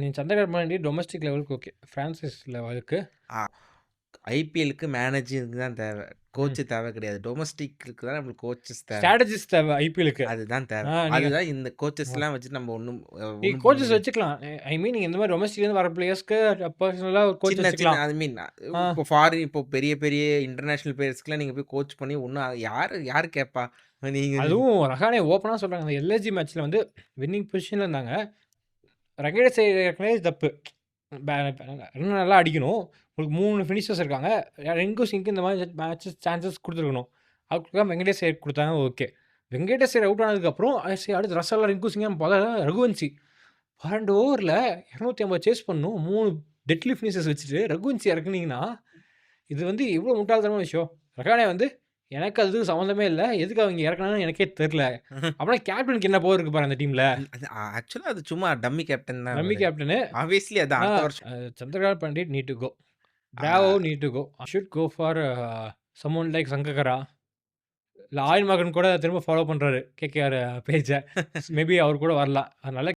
நீ சந்திரகாந்த் பாண்டி டொமஸ்டிக் லெவலுக்கு okay. Francis லெவலுக்கு ஆ ஐபிஎல்லுக்கு மேனேஜருக்கு தான் தேவை. ம். கோச் தேவை கிடையாது. டொமஸ்டிக்கு தான் நம்மளுக்கு கோச்சஸ் தேவை. ஸ்ட்ராட்டஜிஸ்ட் தேவை ஐபிஎலுக்கு. அதுதான் தேவை. நீங்க அதுதான் இந்த கோச்சஸ்லாம் வச்சு நம்ம ஒண்ணும் நீங்க ஒண்ணும் பண்ண கோச்சஸ் முடியாது. வச்சுக்கலாம். ஐ மீன் நீங்க இந்த மாதிரி டொமஸ்டிக்லேருந்து வர பிளேயர்ஸ்க்கு பர்சனலா கோச் சின்ன சின்ன வச்சுக்கலாம். ஐ மீன் ஆ. இப்போ ஃபாரின் இப்போ பெரிய பெரிய இன்டர்நேஷனல் பிளேயர்ஸ்க்குலாம் நீங்க போய் கோச் பண்ணி ஒண்ணும் யாரு கேட்பா? நீங்க அதுவும் ரஹானே ஓப்பனா சொல்றாங்க. அந்த எல்எஸ்ஜி மேட்ச்ல வந்து வின்னிங் பொசிஷன்ல இருந்தாங்க. ரகேட் செய்யறதுலே தப்பு. ரன் நல்லா அடிக்கணும். உங்களுக்கு 3 ஃபினிஷர்ஸ் இருக்காங்க. ரிங்கு சிங்க்கு இந்த மாதிரி மேட்சஸ் சான்சஸ் குடுத்துருக்கணும். அதுக்கு வெங்கடேஷ் ஐயர் குடுத்தாங்க ஓகே. வெங்கடேஷ் ஐயர் அவுட் ஆனதுக்கப்புறம் சரி அடுத்து ரசல்லா, ரிங்கு சிங் பார்த்தா ரகுவன்சி 12 ஓவர்ல 250 சேஸ் பண்ணணும். 3 டெட்லி ஃபினிஷர்ஸ் வச்சுட்டு ரகுவன்சி இறக்குனீங்கன்னா, இது வந்து எவ்வளோ முட்டாள்தனமான விஷயம். ரஹானே வந்து எனக்கு அதுக்கு சம்மந்தமே இல்ல. எதுக்கு அவங்க இறக்குனாங்கன்னு எனக்கே தெரியல. அப்பனா கேப்டனுக்கு என்ன பவர் இருக்கு பாரு அந்த டீம்ல. அது ஆக்சுவலா அது சும்மா டம்மி கேப்டன் தான் ரம்மி அவரு. கேப்டனு. ஆப்வியஸ்லி அது அடுத்த வருஷம் Chandrakant Pandit need to go. ஆ, Bravo need to go. Should go for someone like Sangakkara. இல்ல ஆயன் மகன் கூட திரும்ப ஃபாலோ பண்றாரு கேகேஆர் பேஜ. மேபி அவர் கூட வரலாம். அதனால